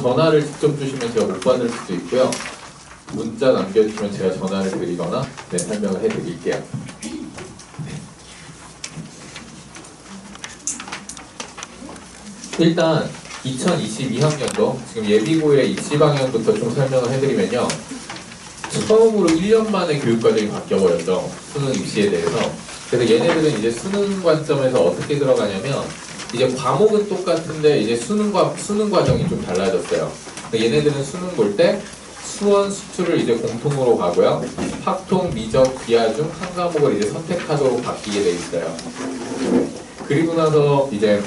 전화를 직접 주시면 제가 못 받을 수도 있고요. 문자 남겨주시면 제가 전화를 드리거나 설명을 해드릴게요. 일단 2022학년도 지금 예비고의 입시 방향부터 좀 설명을 해드리면요. 처음으로 1년 만에 교육과정이 바뀌어버렸죠. 수능 입시에 대해서. 그래서 얘네들은 이제 수능 관점에서 어떻게 들어가냐면 이제 과목은 똑같은데 이제 수능 과정이 좀 달라졌어요. 얘네들은 수능 볼 때 수원, 수투를 이제 공통으로 가고요. 학통, 미적, 기하 중 한 과목을 이제 선택하도록 바뀌게 돼 있어요. 그리고 나서 이제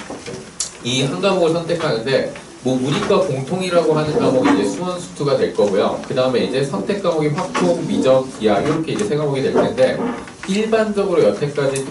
이 한 과목을 선택하는데 뭐 문이과 공통이라고 하는 과목이 이제 수원, 수투가 될 거고요. 그 다음에 이제 선택 과목이 학통, 미적, 기하 이렇게 이제 세 과목이 될 텐데 일반적으로 여태까지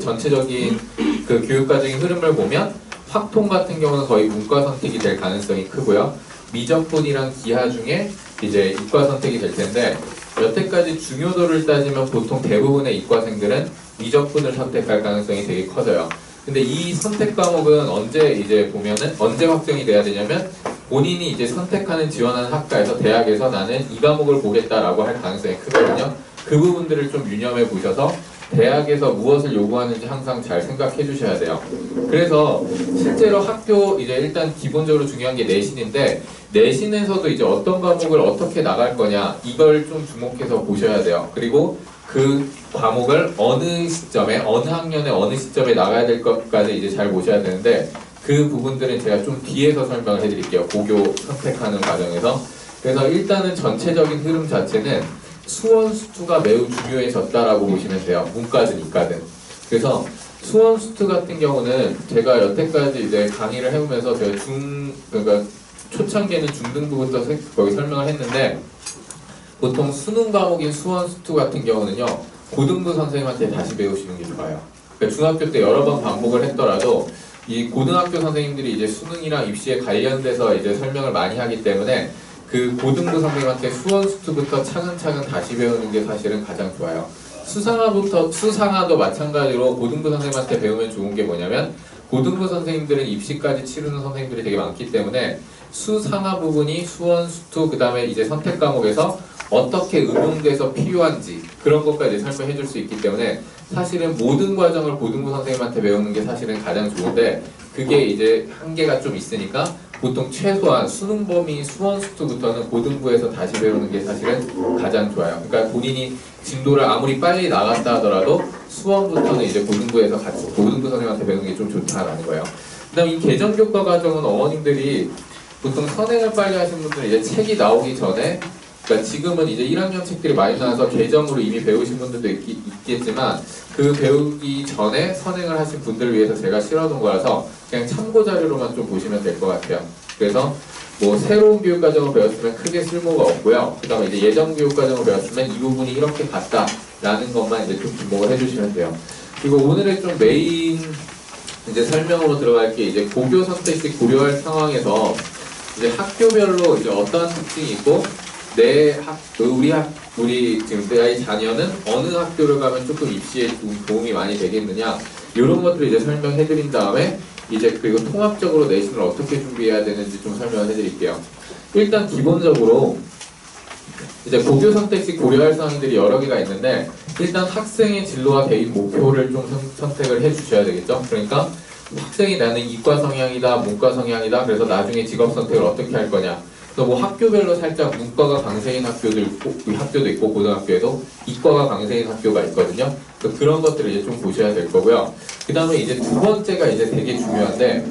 전체적인 그 교육과정의 흐름을 보면 학통 같은 경우는 거의 문과 선택이 될 가능성이 크고요. 미적분이랑 기하 중에 이제 이과 선택이 될 텐데 여태까지 중요도를 따지면 보통 대부분의 이과생들은 미적분을 선택할 가능성이 되게 커져요. 근데 이 선택 과목은 언제 확정이 돼야 되냐면 본인이 이제 선택하는 지원하는 학과에서 대학에서 나는 이 과목을 보겠다라고 할 가능성이 크거든요. 그 부분들을 좀 유념해 보셔서 대학에서 무엇을 요구하는지 항상 잘 생각해 주셔야 돼요. 그래서 실제로 학교 이제 일단 기본적으로 중요한 게 내신인데 내신에서도 이제 어떤 과목을 어떻게 나갈 거냐 이걸 좀 주목해서 보셔야 돼요. 그리고 그 과목을 어느 시점에 어느 학년에 어느 시점에 나가야 될 것까지 이제 잘 보셔야 되는데 그 부분들은 제가 좀 뒤에서 설명을 해드릴게요. 고교 선택하는 과정에서. 그래서 일단은 전체적인 흐름 자체는 수원, 수투가 매우 중요해졌다라고 보시면 돼요. 문과든 이과든. 그래서 수원, 수투 같은 경우는 제가 여태까지 이제 강의를 해오면서 제가 그러니까 초창기에는 중등부부터 거기 설명을 했는데 보통 수능 과목인 수원, 수투 같은 경우는요 고등부 선생님한테 다시 배우시는 게 좋아요. 그러니까 중학교 때 여러 번 반복을 했더라도 이 고등학교 선생님들이 이제 수능이랑 입시에 관련돼서 이제 설명을 많이 하기 때문에 그 고등부 선생님한테 수원, 수투부터 차근차근 다시 배우는 게 사실은 가장 좋아요. 수상화도 마찬가지로 고등부 선생님한테 배우면 좋은 게 뭐냐면 고등부 선생님들은 입시까지 치르는 선생님들이 되게 많기 때문에 수상화 부분이 수원, 수투, 그 다음에 이제 선택 과목에서 어떻게 응용돼서 필요한지 그런 것까지 설명해 줄 수 있기 때문에 사실은 모든 과정을 고등부 선생님한테 배우는 게 사실은 가장 좋은데 그게 이제 한계가 좀 있으니까 보통 최소한 수능 범위 수원, 수투부터는 고등부에서 다시 배우는 게 사실은 가장 좋아요. 그러니까 본인이 진도를 아무리 빨리 나갔다 하더라도 수원부터는 이제 고등부에서 같이 고등부 선생님한테 배우는 게 좀 좋다라는 거예요. 그 다음 이 개정교과 과정은 어머님들이 보통 선행을 빨리 하시는 분들은 이제 책이 나오기 전에 그러니까 지금은 이제 1학년 책들이 많이 나와서 개정으로 이미 배우신 분들도 있겠지만 그 배우기 전에 선행을 하신 분들을 위해서 제가 실어놓은 거라서 그냥 참고 자료로만 좀 보시면 될 것 같아요. 그래서 뭐 새로운 교육과정을 배웠으면 크게 쓸모가 없고요. 그 다음에 이제 예전 교육과정을 배웠으면 이 부분이 이렇게 같다라는 것만 이제 좀 주목을 해주시면 돼요. 그리고 오늘의 좀 메인 이제 설명으로 들어갈 게 이제 고교 선택 시 고려할 상황에서 이제 학교별로 이제 어떠한 특징이 있고 우리 지금 내 자녀는 어느 학교를 가면 조금 입시에 도움이 많이 되겠느냐 이런 것들을 이제 설명해 드린 다음에 이제 그리고 통합적으로 내신을 어떻게 준비해야 되는지 좀 설명을 해 드릴게요. 일단 기본적으로 이제 고교 선택 시 고려할 사항들이 여러 개가 있는데 일단 학생의 진로와 개인 목표를 좀 선택을 해 주셔야 되겠죠. 그러니까 학생이 나는 이과 성향이다, 문과 성향이다. 그래서 나중에 직업 선택을 어떻게 할 거냐. 그래서 뭐 학교별로 살짝 문과가 강세인 학교도 있고 고등학교에도 이과가 강세인 학교가 있거든요. 그래서 그런 것들을 이제 좀 보셔야 될 거고요. 그 다음에 이제 두 번째가 이제 되게 중요한데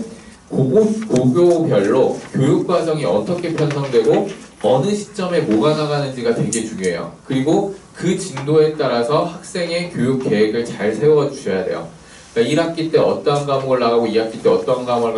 고교별로 교육과정이 어떻게 편성되고 어느 시점에 뭐가 나가는지가 되게 중요해요. 그리고 그 진도에 따라서 학생의 교육 계획을 잘 세워 주셔야 돼요. 그러니까 1학기 때 어떠한 과목을 나가고 2학기 때 어떠한 과목을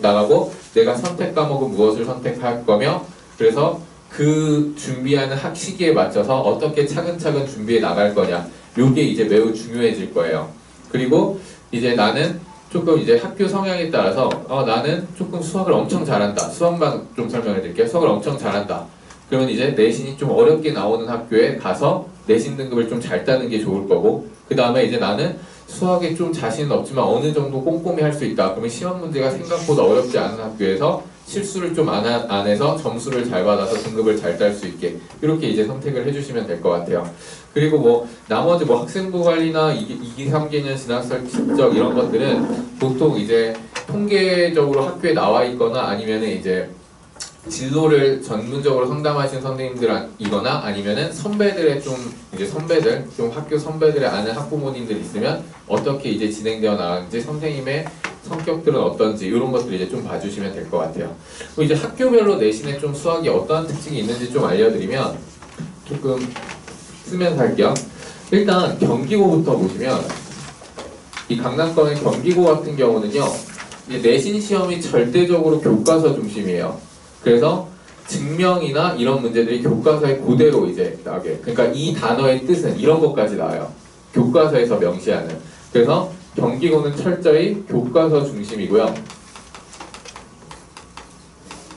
나가고 내가 선택 과목은 무엇을 선택할 거며 그래서 그 준비하는 시기에 맞춰서 어떻게 차근차근 준비해 나갈 거냐 요게 이제 매우 중요해질 거예요. 그리고 이제 나는 조금 이제 학교 성향에 따라서 나는 조금 수학을 엄청 잘한다. 수학만 좀 설명해 드릴게요. 수학을 엄청 잘한다. 그러면 이제 내신이 좀 어렵게 나오는 학교에 가서 내신 등급을 좀 잘 따는 게 좋을 거고 그 다음에 이제 나는 수학에 좀 자신은 없지만 어느 정도 꼼꼼히 할 수 있다. 그러면 시험 문제가 생각보다 어렵지 않은 학교에서 실수를 좀 안 해서 점수를 잘 받아서 등급을 잘 딸 수 있게 이렇게 이제 선택을 해주시면 될 것 같아요. 그리고 뭐 나머지 뭐 학생부 관리나 2기, 3기년 진학설 실적 이런 것들은 보통 이제 통계적으로 학교에 나와 있거나 아니면은 이제 진로를 전문적으로 상담하신 선생님들이거나 아니면은 선배들의 좀 이제 선배들 좀 학교 선배들의 아는 학부모님들 있으면 어떻게 이제 진행되어 나가는지 선생님의 성격들은 어떤지 이런 것들 이제 좀 봐주시면 될 것 같아요. 그리고 이제 학교별로 내신에 좀 수학이 어떠한 특징이 있는지 좀 알려드리면 조금 쓰면서 할게요. 일단 경기고부터 보시면 이 강남권의 경기고 같은 경우는요 이제 내신 시험이 절대적으로 교과서 중심이에요. 그래서 증명이나 이런 문제들이 교과서에 그대로 이제 나게. 그러니까 이 단어의 뜻은 이런 것까지 나와요. 교과서에서 명시하는. 그래서 경기고는 철저히 교과서 중심이고요.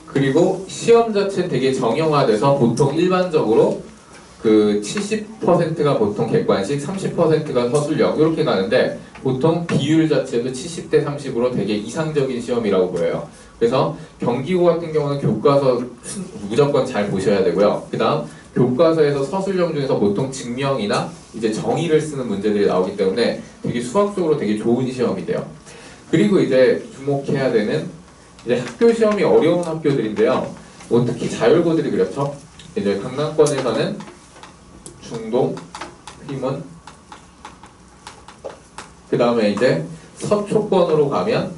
그리고 시험 자체는 되게 정형화돼서 보통 일반적으로 그 70%가 보통 객관식, 30%가 서술형 이렇게 가는데 보통 비율 자체도 70대 30으로 되게 이상적인 시험이라고 보여요. 그래서 경기고 같은 경우는 교과서 무조건 잘 보셔야 되고요. 그 다음 교과서에서 서술형 중에서 보통 증명이나 이제 정의를 쓰는 문제들이 나오기 때문에 되게 수학적으로 되게 좋은 시험이 돼요. 그리고 이제 주목해야 되는 이제 학교 시험이 어려운 학교들인데요. 뭐 특히 자율고들이 그렇죠. 이제 강남권에서는 중동, 휘문, 그 다음에 이제 서초권으로 가면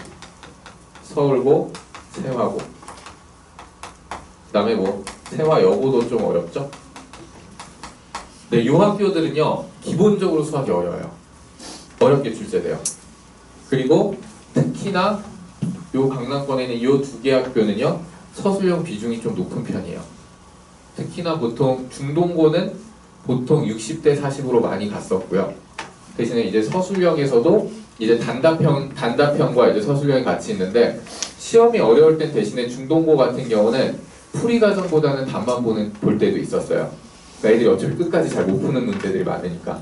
서울고, 세화고, 그 다음에 뭐 세화여고도 좀 어렵죠? 네, 이 학교들은요 기본적으로 수학이 어려워요. 어렵게 출제돼요. 그리고 특히나 요 강남권에 있는 이 두 개 학교는요 서술형 비중이 좀 높은 편이에요. 특히나 보통 중동고는 보통 60대 40으로 많이 갔었고요. 대신에 이제 서술형에서도 이제 단답형과 이제 서술형이 같이 있는데 시험이 어려울 땐 대신에 중동고 같은 경우는 풀이 과정보다는 답만 볼 때도 있었어요. 그러니까 애들이 어차피 끝까지 잘 못 푸는 문제들이 많으니까.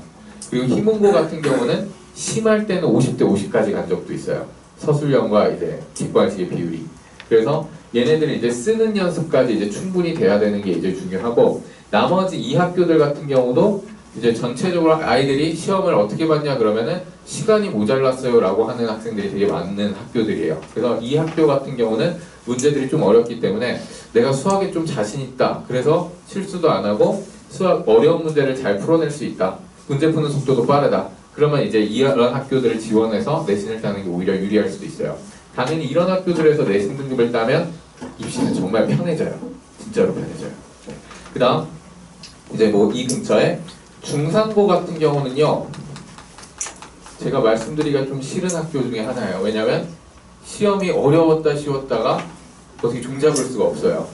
그리고 희문고 같은 경우는 심할 때는 50대 50까지 간 적도 있어요. 서술형과 이제 객관식의 비율이. 그래서 얘네들이 이제 쓰는 연습까지 이제 충분히 돼야 되는 게 이제 중요하고 나머지 이 학교들 같은 경우도 이제 전체적으로 아이들이 시험을 어떻게 봤냐 그러면은 시간이 모자랐어요 라고 하는 학생들이 되게 많은 학교들이에요. 그래서 이 학교 같은 경우는 문제들이 좀 어렵기 때문에 내가 수학에 좀 자신 있다. 그래서 실수도 안 하고 수학 어려운 문제를 잘 풀어낼 수 있다. 문제 푸는 속도도 빠르다. 그러면 이제 이런 학교들을 지원해서 내신을 따는 게 오히려 유리할 수도 있어요. 당연히 이런 학교들에서 내신 등급을 따면 입시는 정말 편해져요. 진짜로 편해져요. 그 다음 이제 뭐 이 근처에 중산고 같은 경우는요 제가 말씀드리기가 좀 싫은 학교 중에 하나예요. 왜냐면 시험이 어려웠다 쉬웠다가 어떻게 종잡을 수가 없어요.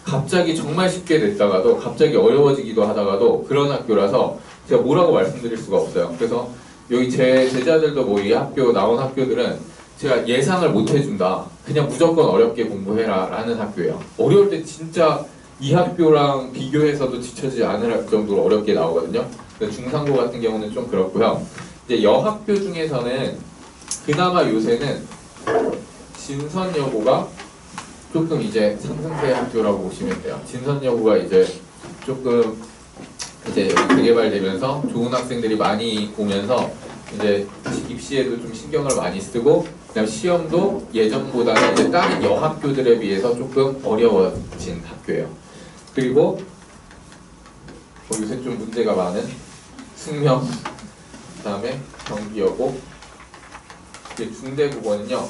갑자기 정말 쉽게 됐다가도 갑자기 어려워지기도 하다가도 그런 학교라서 제가 뭐라고 말씀드릴 수가 없어요. 그래서 여기 제 제자들도 뭐 이 학교 나온 학교들은 제가 예상을 못 해준다. 그냥 무조건 어렵게 공부해라 라는 학교예요. 어려울 때 진짜 이 학교랑 비교해서도 지쳐지지 않을 정도로 어렵게 나오거든요. 중상고 같은 경우는 좀 그렇고요. 이제 여학교 중에서는 그나마 요새는 진선여고가 조금 이제 상승세 학교라고 보시면 돼요. 진선여고가 이제 조금 이제 재개발되면서 좋은 학생들이 많이 오면서 이제 입시에도 좀 신경을 많이 쓰고 그다음 시험도 예전보다는 이제 다른 여학교들에 비해서 조금 어려워진 학교예요. 그리고 요새 좀 문제가 많은 숙명, 그 다음에 경기여고, 중대국어는요.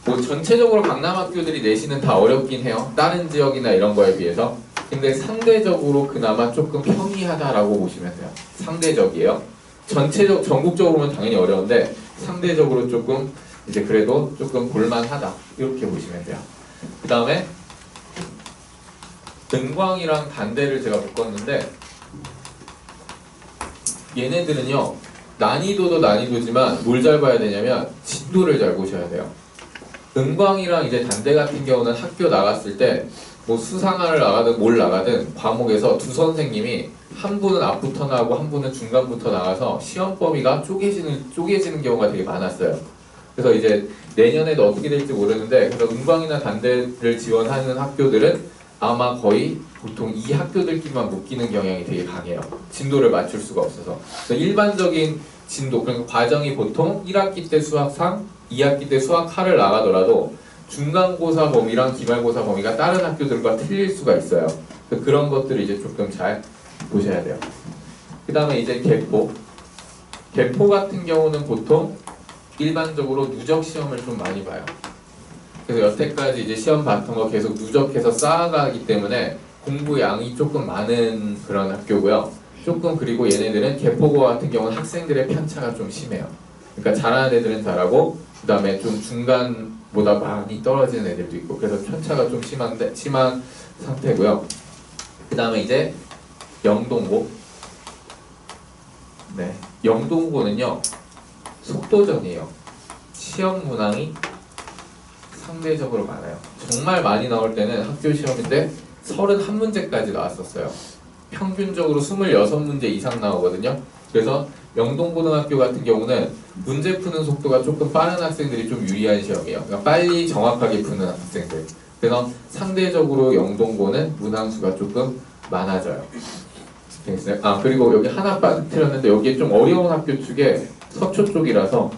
뭐 전체적으로 강남 학교들이 내신은 다 어렵긴 해요. 다른 지역이나 이런 거에 비해서. 근데 상대적으로 그나마 조금 평이하다라고 보시면 돼요. 상대적이에요. 전국적으로는 당연히 어려운데 상대적으로 조금 이제 그래도 조금 볼만하다 이렇게 보시면 돼요. 그 다음에 은광이랑 단대를 제가 묶었는데 얘네들은요 난이도도 난이도지만 뭘 잘 봐야 되냐면 진도를 잘 보셔야 돼요. 은광이랑 이제 단대 같은 경우는 학교 나갔을 때 뭐 수상화를 나가든 뭘 나가든 과목에서 두 선생님이 한 분은 앞부터 나가고 한 분은 중간부터 나가서 시험 범위가 쪼개지는 경우가 되게 많았어요. 그래서 이제 내년에도 어떻게 될지 모르는데, 그래서 은광이나 단대를 지원하는 학교들은 아마 거의 보통 이 학교들끼리만 묶이는 경향이 되게 강해요. 진도를 맞출 수가 없어서. 그래서 일반적인 진도, 그러니까 과정이 보통 1학기 때 수학 3, 2학기 때 수학 4를 나가더라도 중간고사 범위랑 기말고사 범위가 다른 학교들과 틀릴 수가 있어요. 그런 것들을 이제 조금 잘 보셔야 돼요. 그 다음에 이제 개포. 개포 같은 경우는 보통 일반적으로 누적 시험을 좀 많이 봐요. 그래서 여태까지 이제 시험 봤던 거 계속 누적해서 쌓아가기 때문에 공부 양이 조금 많은 그런 학교고요. 조금 그리고 얘네들은 개포고 같은 경우는 학생들의 편차가 좀 심해요. 그러니까 잘하는 애들은 잘하고 그 다음에 좀 중간보다 많이 떨어지는 애들도 있고 그래서 편차가 좀 심한 상태고요. 그 다음에 이제 영동고. 네, 영동고는요 속도전이에요. 시험 문항이 상대적으로 많아요. 정말 많이 나올 때는 학교 시험인데 31문제까지 나왔었어요. 평균적으로 26문제 이상 나오거든요. 그래서 영동고등학교 같은 경우는 문제 푸는 속도가 조금 빠른 학생들이 좀 유리한 시험이에요. 그러니까 빨리 정확하게 푸는 학생들. 그래서 상대적으로 영동고는 문항수가 조금 많아져요. 아, 그리고 여기 하나 빠뜨렸는데 여기에 좀 어려운 학교 쪽에 서초 쪽이라서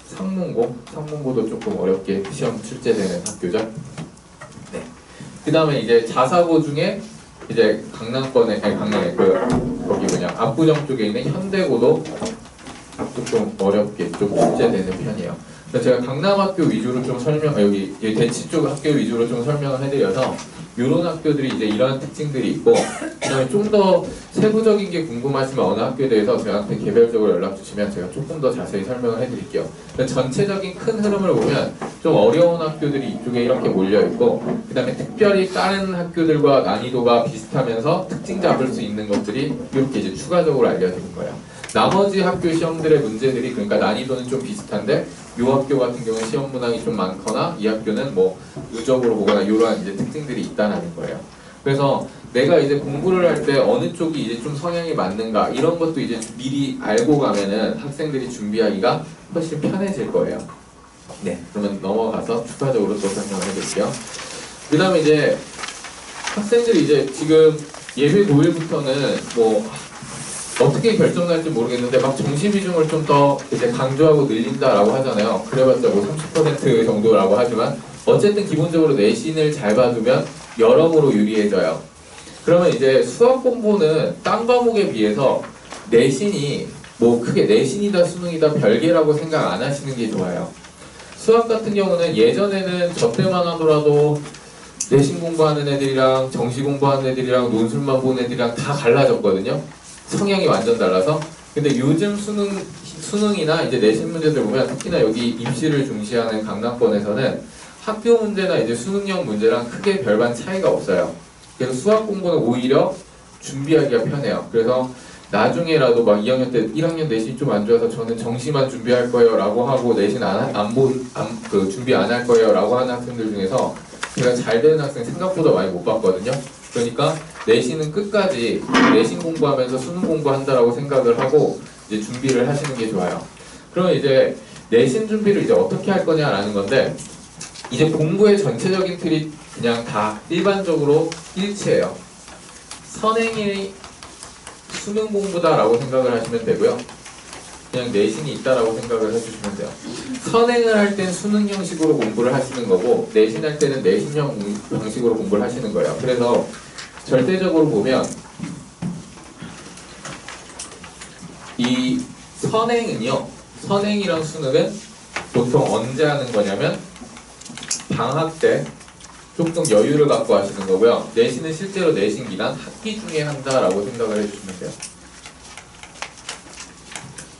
상문고도 조금 어렵게 시험 출제되는 학교죠. 네. 그 다음에 이제 자사고 중에 이제 강남권에 거기 압구정 쪽에 있는 현대고도 조금 어렵게 좀 출제되는 편이에요. 그래서 제가 강남학교 위주로 좀 여기 대치 쪽 학교 위주로 좀 설명을 해드려서 이런 학교들이 이제 이런 특징들이 있고 그다음에 좀 더 세부적인 게 궁금하시면 어느 학교에 대해서 저한테 개별적으로 연락 주시면 제가 조금 더 자세히 설명을 해드릴게요. 전체적인 큰 흐름을 보면 좀 어려운 학교들이 이쪽에 이렇게 몰려 있고 그다음에 특별히 다른 학교들과 난이도가 비슷하면서 특징 잡을 수 있는 것들이 이렇게 이제 추가적으로 알려드린 거예요. 나머지 학교 시험들의 문제들이 그러니까 난이도는 좀 비슷한데 이 학교 같은 경우는 시험 문항이 좀 많거나 이 학교는 뭐 누적으로 보거나 이러한 이제 특징들이 있다는 거예요. 그래서 내가 이제 공부를 할 때 어느 쪽이 이제 좀 성향이 맞는가 이런 것도 이제 미리 알고 가면은 학생들이 준비하기가 훨씬 편해질 거예요. 네, 그러면 넘어가서 추가적으로 또 설명을 해드릴게요. 그 다음에 이제 학생들이 이제 지금 예비 고일부터는 뭐 어떻게 결정날지 모르겠는데 막 정시 비중을 좀 더 이제 강조하고 늘린다라고 하잖아요. 그래봤자 뭐 30% 정도라고 하지만 어쨌든 기본적으로 내신을 잘 봐두면 여러모로 유리해져요. 그러면 이제 수학 공부는 딴 과목에 비해서 내신이 뭐 크게 내신이다 수능이다 별개라고 생각 안 하시는 게 좋아요. 수학 같은 경우는 예전에는 저 때만 하더라도 내신 공부하는 애들이랑 정시 공부하는 애들이랑 논술만 보는 애들이랑 다 갈라졌거든요. 성향이 완전 달라서. 근데 요즘 수능이나 이제 내신 문제들 보면 특히나 여기 입시를 중시하는 강남권에서는 학교 문제나 이제 수능형 문제랑 크게 별반 차이가 없어요. 그래서 수학 공부는 오히려 준비하기가 편해요. 그래서 나중에라도 막 2학년 때 1학년 내신이 좀 안 좋아서 저는 정시만 준비할 거예요 라고 하고 내신 준비 안 할 거예요 라고 하는 학생들 중에서 제가 잘 되는 학생 생각보다 많이 못 봤거든요. 그러니까 내신은 끝까지 내신 공부하면서 수능 공부한다라고 생각을 하고 이제 준비를 하시는 게 좋아요. 그러면 이제 내신 준비를 이제 어떻게 할 거냐라는 건데 이제 공부의 전체적인 틀이 그냥 다 일반적으로 일치해요. 선행이 수능 공부다라고 생각을 하시면 되고요. 그냥 내신이 있다라고 생각을 해주시면 돼요. 선행을 할 땐 수능 형식으로 공부를 하시는 거고 내신할 때는 내신형 방식으로 공부를 하시는 거예요. 그래서 절대적으로 보면 이 선행이랑 수능은 보통 언제 하는 거냐면 방학 때 조금 여유를 갖고 하시는 거고요. 내신은 실제로 내신 기간 학기 중에 한다라고 생각을 해주시면 돼요.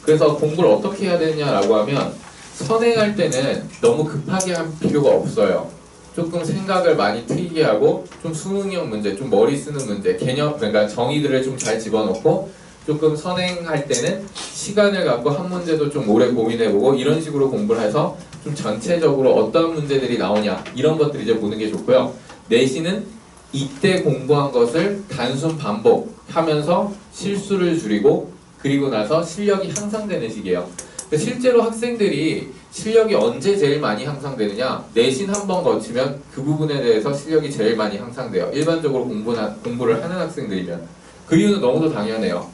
그래서 공부를 어떻게 해야 되냐라고 하면 선행할 때는 너무 급하게 할 필요가 없어요. 조금 생각을 많이 트이게 하고 좀 수능형 문제, 좀 머리 쓰는 문제, 개념, 그러니까 정의들을 좀 잘 집어넣고 조금 선행할 때는 시간을 갖고 한 문제도 좀 오래 고민해보고 이런 식으로 공부를 해서 좀 전체적으로 어떤 문제들이 나오냐 이런 것들 이제 보는 게 좋고요. 내신은 이때 공부한 것을 단순 반복하면서 실수를 줄이고 그리고 나서 실력이 향상되는 시기예요. 실제로 학생들이 실력이 언제 제일 많이 향상되느냐? 내신 한 번 거치면 그 부분에 대해서 실력이 제일 많이 향상돼요. 일반적으로 공부를 하는 학생들이면. 그 이유는 너무도 당연해요.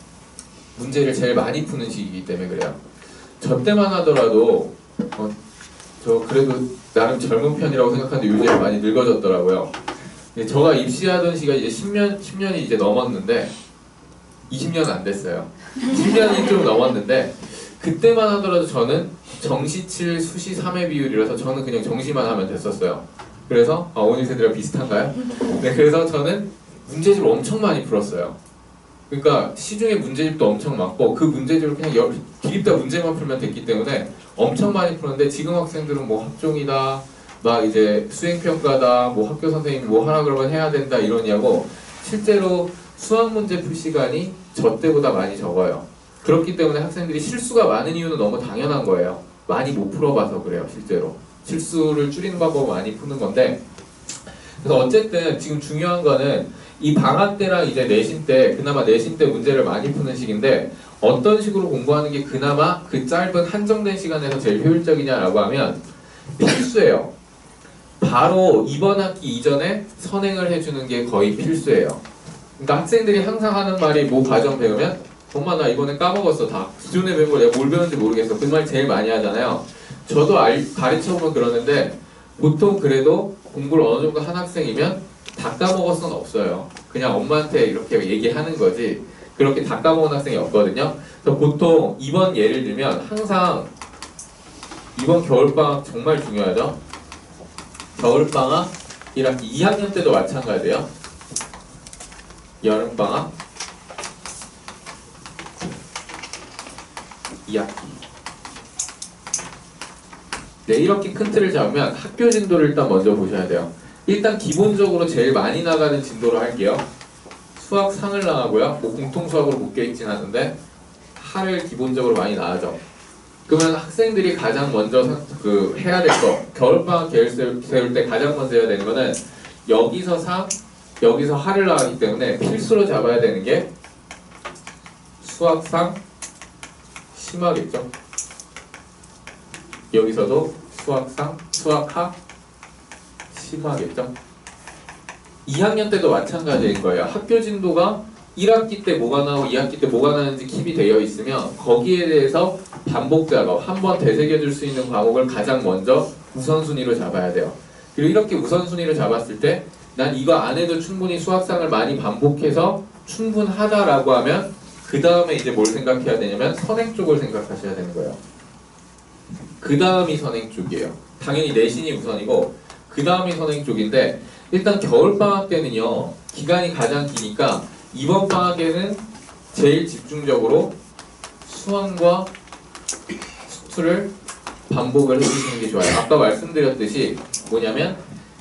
문제를 제일 많이 푸는 시기이기 때문에 그래요. 저 때만 하더라도 저 그래도 나름 젊은 편이라고 생각하는데 요즘에 많이 늙어졌더라고요. 저가 입시하던 시간이 이제 10년이 이제 넘었는데 20년은 안 됐어요. 10년이 좀 넘었는데 그때만 하더라도 저는 정시 7, 수시 3의 비율이라서 저는 그냥 정시만 하면 됐었어요. 그래서 오늘 세대랑 비슷한가요? 네, 그래서 저는 문제집을 엄청 많이 풀었어요. 그러니까 시중에 문제집도 엄청 많고 그 문제집을 그냥 기립다 문제만 풀면 됐기 때문에 엄청 많이 푸는데 지금 학생들은 뭐 학종이다, 막 이제 수행평가다, 뭐 학교 선생님이 뭐 하라 그러면 해야 된다 이러냐고 실제로 수학 문제 풀 시간이 저 때보다 많이 적어요. 그렇기 때문에 학생들이 실수가 많은 이유는 너무 당연한 거예요. 많이 못 풀어봐서 그래요, 실제로. 실수를 줄이는 방법을 많이 푸는 건데 그래서 어쨌든 지금 중요한 거는 이 방학 때랑 이제 내신 때 그나마 내신 때 문제를 많이 푸는 시기인데 어떤 식으로 공부하는 게 그나마 그 짧은 한정된 시간에서 제일 효율적이냐라고 하면 필수예요. 바로 이번 학기 이전에 선행을 해주는 게 거의 필수예요. 그러니까 학생들이 항상 하는 말이 뭐 과정 배우면 엄마 나 이번에 까먹었어 다. 기존에 배운 걸 내가 뭘 배웠는지 모르겠어. 그 말 제일 많이 하잖아요. 저도 가르쳐보면 그러는데 보통 그래도 공부를 어느 정도 한 학생이면 다 까먹었어는 없어요. 그냥 엄마한테 이렇게 얘기하는 거지 그렇게 다 까먹은 학생이 없거든요. 그래서 보통 이번 예를 들면 항상 이번 겨울방학 정말 중요하죠. 겨울방학 1학기 2학년 때도 마찬가지예요. 여름방학 2학기. 네, 이렇게 큰 틀을 잡으면 학교 진도를 일단 먼저 보셔야 돼요. 일단 기본적으로 제일 많이 나가는 진도로 할게요. 수학 상을 나가고요. 뭐 공통수학으로 묶여있진 않은데 하를 기본적으로 많이 나가죠. 그러면 학생들이 가장 먼저 해야 될 거, 겨울방학 계획 세울 때 가장 먼저 해야 되는 거는 여기서 상, 여기서 하를 나가기 때문에 필수로 잡아야 되는 게 수학상, 심하겠죠. 여기서도 수학상, 수학하, 심하겠죠. 2학년 때도 마찬가지인 거예요. 학교 진도가 1학기 때 뭐가 나오고 2학기 때 뭐가 나는지 킵이 되어 있으면 거기에 대해서 반복 작업, 한번 되새겨줄 수 있는 과목을 가장 먼저 우선순위로 잡아야 돼요. 그리고 이렇게 우선순위로 잡았을 때 난 이거 안 해도 충분히 수학상을 많이 반복해서 충분하다라고 하면 그 다음에 이제 뭘 생각해야 되냐면 선행 쪽을 생각하셔야 되는 거예요. 그 다음이 선행 쪽이에요. 당연히 내신이 우선이고 그 다음이 선행 쪽인데 일단 겨울방학 때는요 기간이 가장 기니까 이번 방학에는 제일 집중적으로 수원과 수투를 반복을 해주시는 게 좋아요. 아까 말씀드렸듯이 뭐냐면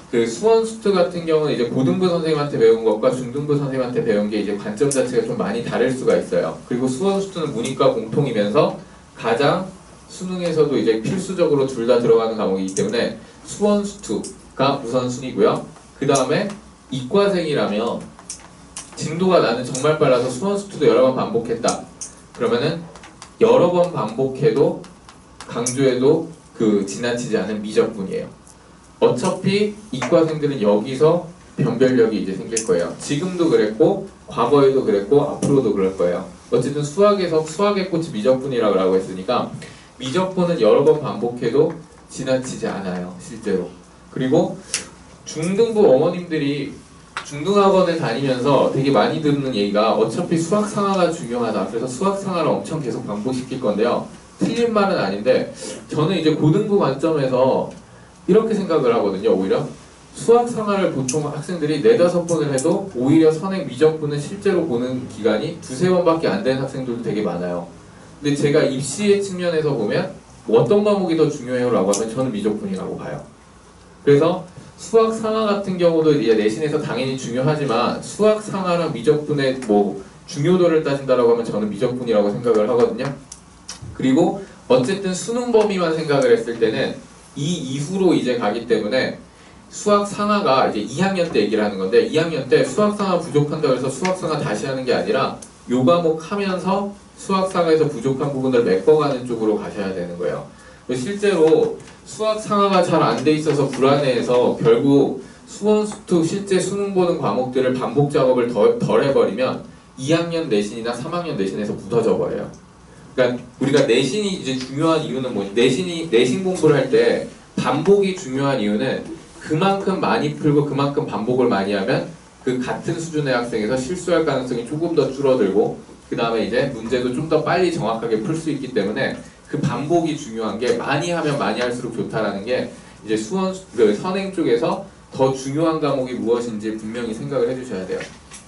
그 수원 수투 같은 경우는 이제 고등부 선생님한테 배운 것과 중등부 선생님한테 배운 게 이제 관점 자체가 좀 많이 다를 수가 있어요. 그리고 수원 수투는 문이과 공통이면서 가장 수능에서도 이제 필수적으로 둘 다 들어가는 과목이기 때문에 수원 수투가 우선순위고요. 그 다음에 이과생이라면 진도가 나는 정말 빨라서 수원 수투도 여러 번 반복했다. 그러면은 여러 번 반복해도 강조해도 지나치지 않은 미적분이에요. 어차피 이과생들은 여기서 변별력이 이제 생길 거예요. 지금도 그랬고 과거에도 그랬고 앞으로도 그럴 거예요. 어쨌든 수학에서 수학의 꽃이 미적분이라고 했으니까 미적분은 여러 번 반복해도 지나치지 않아요. 실제로. 그리고 중등부 어머님들이 중등학원을 다니면서 되게 많이 듣는 얘기가 어차피 수학 상하가 중요하다. 그래서 수학 상하를 엄청 계속 반복시킬 건데요. 틀린 말은 아닌데 저는 이제 고등부 관점에서 이렇게 생각을 하거든요. 오히려 수학 상하를 보통 학생들이 4-5번을 해도 오히려 선행 미적분은 실제로 보는 기간이 2-3번밖에 안 되는 학생들도 되게 많아요. 근데 제가 입시의 측면에서 보면 어떤 과목이 더 중요해요? 라고 하면 저는 미적분이라고 봐요. 그래서 수학 상하 같은 경우도 이제 내신에서 당연히 중요하지만 수학 상하랑 미적분의 뭐 중요도를 따진다라고 하면 저는 미적분이라고 생각을 하거든요. 그리고 어쨌든 수능 범위만 생각을 했을 때는 이 이후로 이제 가기 때문에 수학 상하가 이제 2학년 때 얘기를 하는 건데 2학년 때 수학 상하 부족한다고 해서 수학 상하 다시 하는 게 아니라 요 과목 하면서 수학상에서 부족한 부분을 메꿔가는 쪽으로 가셔야 되는 거예요. 실제로 수학 상하가 잘 안 돼 있어서 불안해해서 결국 수원수투 실제 수능 보는 과목들을 반복 작업을 덜 해버리면 2학년 내신이나 3학년 내신에서 묻어져 버려요. 그러니까 우리가 내신이 이제 중요한 이유는 뭐지? 내신 공부를 할 때 반복이 중요한 이유는 그만큼 많이 풀고 그만큼 반복을 많이 하면 그 같은 수준의 학생에서 실수할 가능성이 조금 더 줄어들고 그 다음에 이제 문제도 좀 더 빨리 정확하게 풀 수 있기 때문에 그 반복이 중요한 게 많이 하면 많이 할수록 좋다라는 게 이제 그 선행 쪽에서 더 중요한 과목이 무엇인지 분명히 생각을 해주셔야 돼요.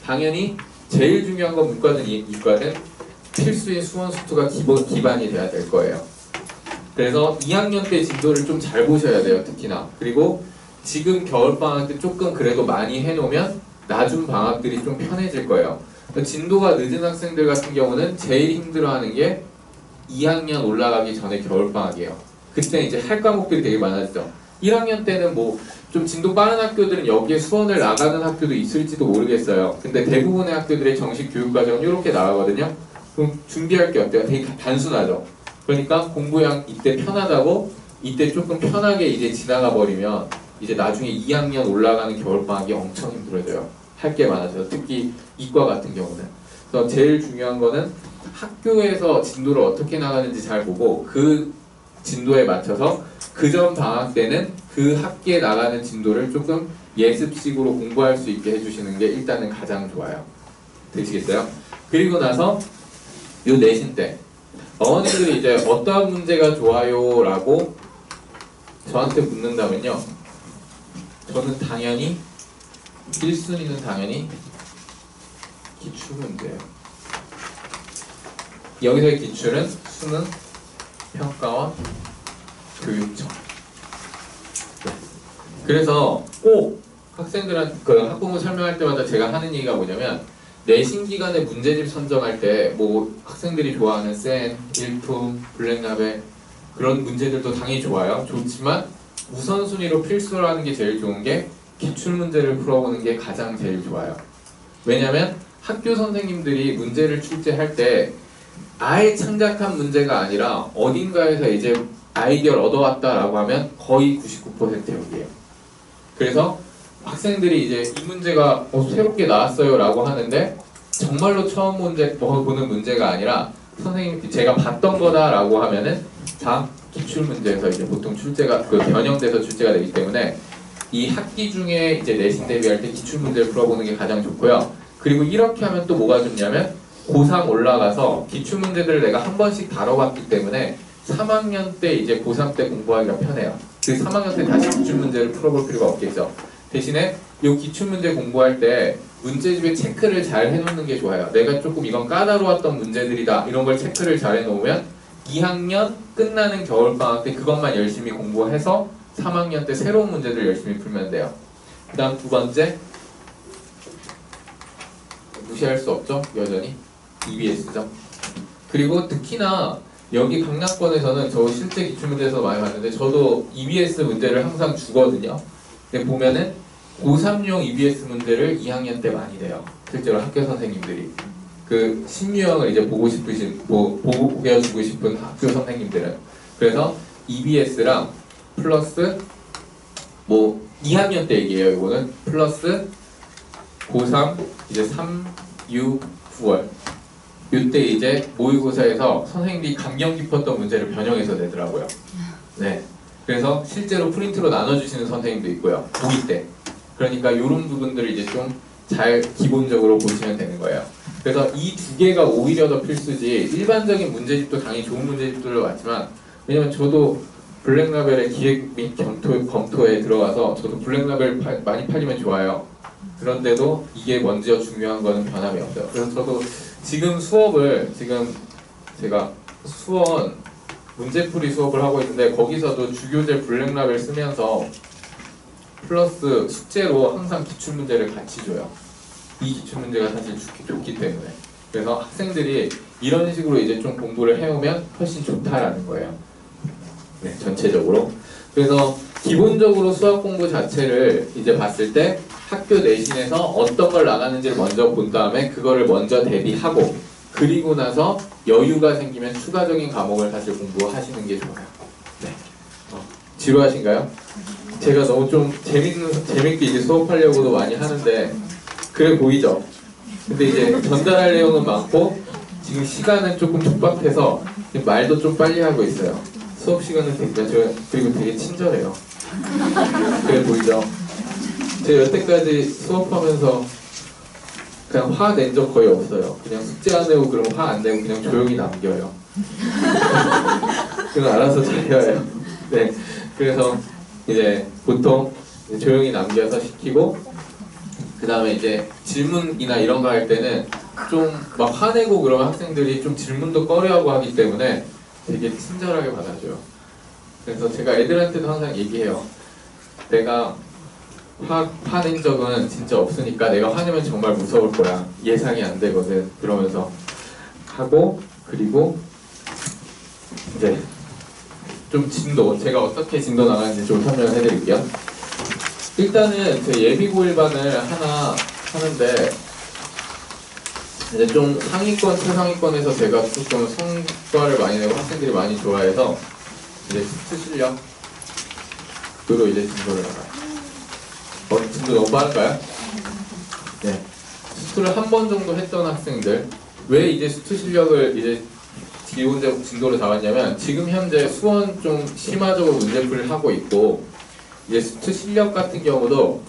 당연히 제일 중요한 건 문과든 이과든 필수인 수원수투가 기반이 돼야 될 거예요. 그래서 2학년 때 진도를 좀 잘 보셔야 돼요, 특히나. 그리고 지금 겨울방학 때 조금 그래도 많이 해놓으면 나중 방학들이 좀 편해질 거예요. 진도가 늦은 학생들 같은 경우는 제일 힘들어하는 게 2학년 올라가기 전에 겨울방학이에요. 그때 이제 할 과목들이 되게 많아지죠. 1학년 때는 뭐 좀 진도 빠른 학교들은 여기에 수원을 나가는 학교도 있을지도 모르겠어요. 근데 대부분의 학교들의 정식 교육과정은 이렇게 나가거든요. 그럼 준비할 게 어때요? 되게 단순하죠. 그러니까 공부량 이때 편하다고 이때 조금 편하게 이제 지나가 버리면 이제 나중에 2학년 올라가는 겨울방학이 엄청 힘들어져요. 할 게 많아져요. 특히 이과 같은 경우는. 그래서 제일 중요한 거는 학교에서 진도를 어떻게 나가는지 잘 보고 그 진도에 맞춰서 그 전 방학 때는 그 학기에 나가는 진도를 조금 예습식으로 공부할 수 있게 해주시는 게 일단은 가장 좋아요. 되시겠어요? 그리고 나서 요 내신 때 어머님들이 이제 어떤 문제가 좋아요? 라고 저한테 묻는다면요, 저는 당연히 1순위는 당연히 기출문제예요. 여기서의 기출은 수능, 평가원, 교육청. 그래서 꼭 학생들한테 그 학부모 설명할 때마다 제가 하는 얘기가 뭐냐면 내신 기간에 문제집 선정할 때 뭐 학생들이 좋아하는 센, 일품, 블랙라벨 그런 문제들도 당연히 좋아요. 좋지만 우선순위로 필수라는 게 제일 좋은 게 기출문제를 풀어보는 게 가장 제일 좋아요. 왜냐면 학교 선생님들이 문제를 출제할 때 아예 창작한 문제가 아니라 어딘가에서 이제 아이디어를 얻어왔다라고 하면 거의 99% 여기에요. 그래서 학생들이 이제 이 문제가 새롭게 나왔어요 라고 하는데 정말로 처음 보는 문제가 아니라 선생님이 제가 봤던 거다 라고 하면은 다 기출문제에서 이제 보통 출제가 변형돼서 출제가 되기 때문에 이 학기 중에 이제 내신 대비할 때 기출문제를 풀어보는 게 가장 좋고요. 그리고 이렇게 하면 또 뭐가 좋냐면 고3 올라가서 기출문제들을 내가 한 번씩 다뤄봤기 때문에 3학년 때 이제 고3 때 공부하기가 편해요. 그 3학년 때 다시 기출문제를 풀어볼 필요가 없겠죠. 대신에 이 기출문제 공부할 때 문제집에 체크를 잘 해놓는 게 좋아요. 내가 조금 이건 까다로웠던 문제들이다 이런 걸 체크를 잘 해놓으면 2학년 끝나는 겨울방학 때 그것만 열심히 공부해서 3학년 때 새로운 문제들 열심히 풀면 돼요. 그 다음 두 번째, 무시할 수 없죠. 여전히 EBS죠. 그리고 특히나 여기 강남권에서는 저 실제 기출문제에서 많이 봤는데 저도 EBS 문제를 항상 주거든요. 근데 보면은 고3용 EBS 문제를 2학년 때 많이 내요. 실제로 학교 선생님들이 그 신유형을 이제 보고 배워주고 싶은 학교 선생님들은. 그래서 EBS랑 플러스 뭐 2학년 때 얘기해요. 이거는 플러스 고3 이제 3, 6, 9월 이때 이제 모의고사에서 선생님들이 감명 깊었던 문제를 변형해서 내더라고요. 네. 그래서 실제로 프린트로 나눠주시는 선생님도 있고요. 고2 때. 그러니까 이런 부분들을 이제 좀 잘 기본적으로 보시면 되는 거예요. 그래서 이 두 개가 오히려 더 필수지 일반적인 문제집도 당연히 좋은 문제집들도 많지만 왜냐면 저도 블랙라벨의 기획 및 검토에 들어가서 저도 블랙라벨 많이 팔리면 좋아요. 그런데도 이게 먼저 중요한 거는 변함이 없어요. 그래서 저도 지금 수업을 제가 수원 문제풀이 수업을 하고 있는데 거기서도 주교재 블랙라벨 쓰면서 플러스 숙제로 항상 기출문제를 같이 줘요. 이 기출문제가 사실 좋기 때문에. 그래서 학생들이 이런 식으로 이제 좀 공부를 해오면 훨씬 좋다라는 거예요. 네, 전체적으로. 그래서 기본적으로 수학 공부 자체를 이제 봤을 때 학교 내신에서 어떤 걸 나가는지를 먼저 본 다음에 그거를 먼저 대비하고 그리고 나서 여유가 생기면 추가적인 과목을 사실 공부하시는 게 좋아요. 네. 지루하신가요? 제가 너무 좀 재밌게 이제 수업하려고도 많이 하는데 그래 보이죠? 근데 이제 전달할 내용은 많고 지금 시간은 조금 촉박해서 말도 좀 빨리 하고 있어요. 수업 시간은 그리고 되게 친절해요. 그래 보이죠? 제가 여태까지 수업하면서 그냥 화 낸 적 거의 없어요. 그냥 숙제 안 내고 그러면 화 안 내고 그냥 조용히 남겨요. 그건 알아서 잘해야 해요. 네, 그래서 이제 보통 조용히 남겨서 시키고 그 다음에 이제 질문이나 이런 거 할 때는 좀 막 화내고 그러면 학생들이 좀 질문도 꺼려하고 하기 때문에 되게 친절하게 받아줘요. 그래서 제가 애들한테도 항상 얘기해요. 내가 화낸 적은 진짜 없으니까 내가 화내면 정말 무서울 거야. 예상이 안 되거든. 그러면서 하고 그리고 이제 좀 제가 어떻게 진도 나가는지 좀 설명을 해드릴게요. 일단은 제 예비고일반을 하나 하는데 이제 좀 상위권, 최상위권에서 제가 조금 성과를 많이 내고 학생들이 많이 좋아해서 이제 스트 실력으로 이제 진도를 나가요. 진도 너무 빠를까요? 네. 스트를 한 번 정도 했던 학생들 왜 이제 스트 실력을 이제 기본 진도로 잡았냐면 지금 현재 수원 좀 심화적으로 문제풀이를 하고 있고 이제 스트 실력 같은 경우도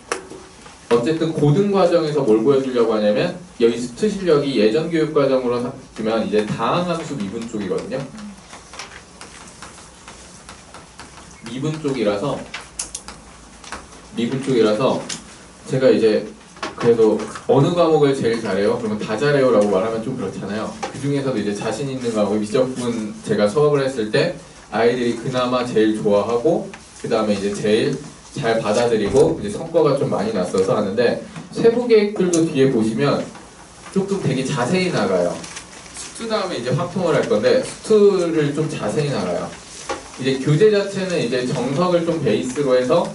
어쨌든 고등 과정에서 뭘 보여주려고 하냐면 여기 스트 실력이 예전 교육 과정으로 보면 이제 다항함수 미분 쪽이거든요. 미분 쪽이라서 제가 이제 그래도 어느 과목을 제일 잘해요? 그러면 다 잘해요 라고 말하면 좀 그렇잖아요. 그 중에서도 이제 자신 있는 과목 미적분 제가 수업을 했을 때 아이들이 그나마 제일 좋아하고 그 다음에 이제 제일 잘 받아들이고 이제 성과가 좀 많이 났어서 하는데 세부 계획들도 뒤에 보시면 조금 되게 자세히 나가요. 스투 다음에 이제 확통을 할 건데 스투를 좀 자세히 나가요. 이제 교재 자체는 이제 정석을 좀 베이스로 해서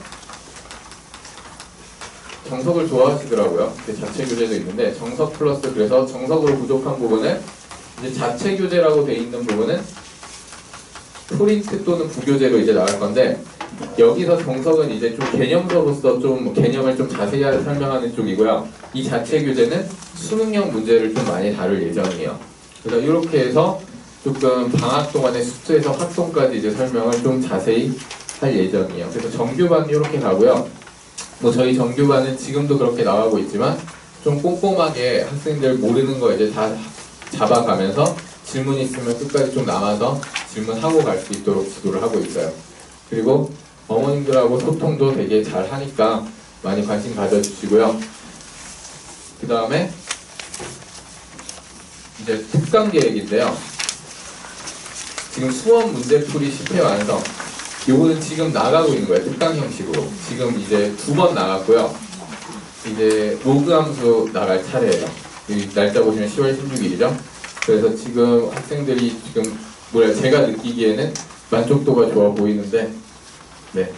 정석을 좋아하시더라고요. 자체 교재도 있는데 정석 플러스 그래서 정석으로 부족한 부분은 이제 자체 교재라고 돼 있는 부분은 프린트 또는 부교재로 이제 나갈 건데 여기서 정석은 이제 좀 개념서로서 좀 개념을 좀 자세히 설명하는 쪽이고요. 이 자체 교재는 수능형 문제를 좀 많이 다룰 예정이에요. 그래서 이렇게 해서 조금 방학 동안에 수투에서 활동까지 이제 설명을 좀 자세히 할 예정이에요. 그래서 정규반은 이렇게 가고요. 뭐 저희 정규반은 지금도 그렇게 나가고 있지만 좀 꼼꼼하게 학생들 모르는 거 이제 다 잡아가면서 질문 있으면 끝까지 좀 남아서 질문하고 갈 수 있도록 지도를 하고 있어요. 그리고 어머님들하고 소통도 되게 잘 하니까 많이 관심 가져주시고요. 그 다음에 이제 특강 계획인데요. 지금 수원 문제풀이 10회 완성. 요거는 지금 나가고 있는 거예요. 특강 형식으로. 지금 이제 2번 나갔고요. 이제 로그 함수 나갈 차례예요. 이 날짜 보시면 10월 16일이죠. 그래서 지금 학생들이 지금 제가 느끼기에는 만족도가 좋아 보이는데 네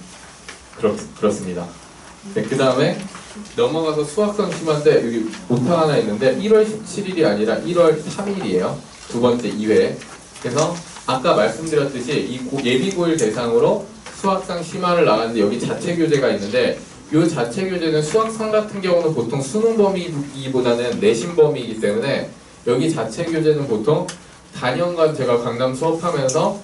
그렇습니다. 네, 그 다음에 넘어가서 수학성 심한데 여기 오타 하나 있는데 1월 17일이 아니라 1월 3일이에요. 두 번째 2회. 그래서 아까 말씀드렸듯이 이 예비고일 대상으로 수학상 심화를 나갔는데 여기 자체 교재가 있는데 이 자체 교재는 수학상 같은 경우는 보통 수능 범위보다는 내신 범위이기 때문에 여기 자체 교재는 보통 단연간 제가 강남 수업하면서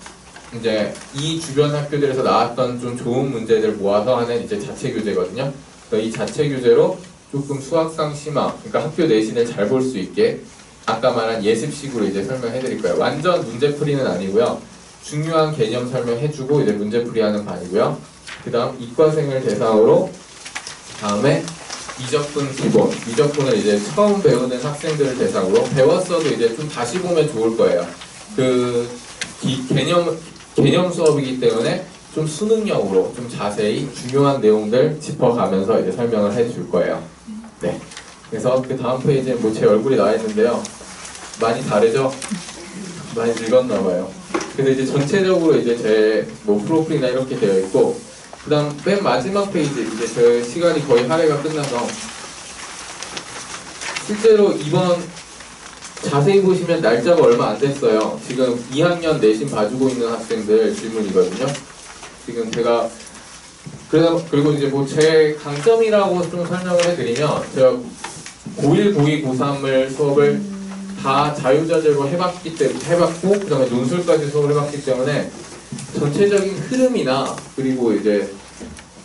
이제 이 주변 학교들에서 나왔던 좀 좋은 문제들 모아서 하는 이제 자체 교재거든요. 그래서 이 자체 교재로 조금 수학상 심화, 그러니까 학교 내신을 잘 볼 수 있게 아까 말한 예습식으로 이제 설명해 드릴 거예요. 완전 문제풀이는 아니고요. 중요한 개념 설명해주고 이제 문제풀이하는 반이고요. 그 다음 이과생을 대상으로 다음에 미적분 기본, 미적분을 이제 처음 배우는 학생들을 대상으로 배웠어도 이제 좀 다시 보면 좋을 거예요. 개념 수업이기 때문에 좀 수능형으로 좀 자세히 중요한 내용들 짚어가면서 이제 설명을 해줄 거예요. 네. 그래서 그 다음 페이지에 뭐 제 얼굴이 나와 있는데요. 많이 다르죠? 많이 늙었나 봐요. 그래서 이제 전체적으로 이제 제 뭐 프로필이나 이렇게 되어 있고, 그 다음 맨 마지막 페이지, 이제 제 시간이 거의 할애가 끝나서, 실제로 이번 자세히 보시면 날짜가 얼마 안 됐어요. 지금 2학년 내신 봐주고 있는 학생들 질문이거든요. 지금 제가 그리고 이제 뭐 제 강점이라고 좀 설명을 해드리면 제가 고1, 고2, 고3을 수업을 다 자유자재로 해봤고 그다음에 논술까지 수업을 해봤기 때문에 전체적인 흐름이나 그리고 이제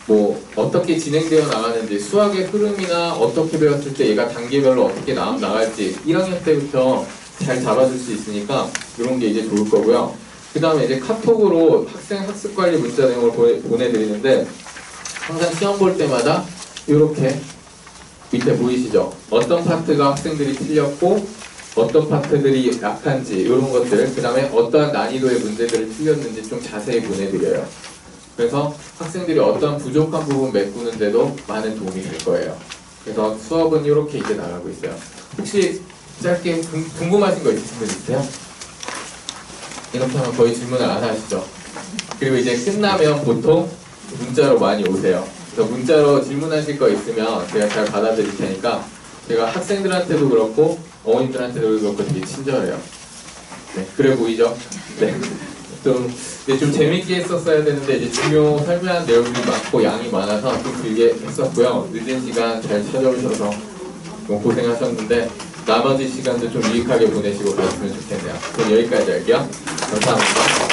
뭐 어떻게 진행되어 나가는지 수학의 흐름이나 어떻게 배웠을 때 얘가 단계별로 어떻게 나갈지 1학년 때부터 잘 잡아줄 수 있으니까 이런 게 이제 좋을 거고요. 그 다음에 이제 카톡으로 학생 학습관리 문자 내용을 보내드리는데 항상 시험 볼 때마다 이렇게 밑에 보이시죠? 어떤 파트가 학생들이 틀렸고 어떤 파트들이 약한지 이런 것들 그 다음에 어떠한 난이도의 문제들을 틀렸는지 좀 자세히 보내드려요. 그래서 학생들이 어떤 부족한 부분 메꾸는데도 많은 도움이 될 거예요. 그래서 수업은 이렇게 이제 나가고 있어요. 혹시 짧게 궁금하신 거 있으신 분 있으세요? 이렇게 하면 거의 질문을 안 하시죠. 그리고 이제 끝나면 보통 문자로 많이 오세요. 그래서 문자로 질문하실 거 있으면 제가 잘 받아드릴 테니까 제가 학생들한테도 그렇고 어머님들한테도 그렇고 되게 친절해요. 네, 그래 보이죠? 네. 좀 재밌게 했었어야 되는데 이제 중요 설명한 내용이 많고 양이 많아서 좀 길게 했었고요. 늦은 시간 잘 찾아오셔서 너무 고생하셨는데 나머지 시간도 좀 유익하게 보내시고 가셨으면 좋겠네요. 그럼 여기까지 할게요. 감사합니다.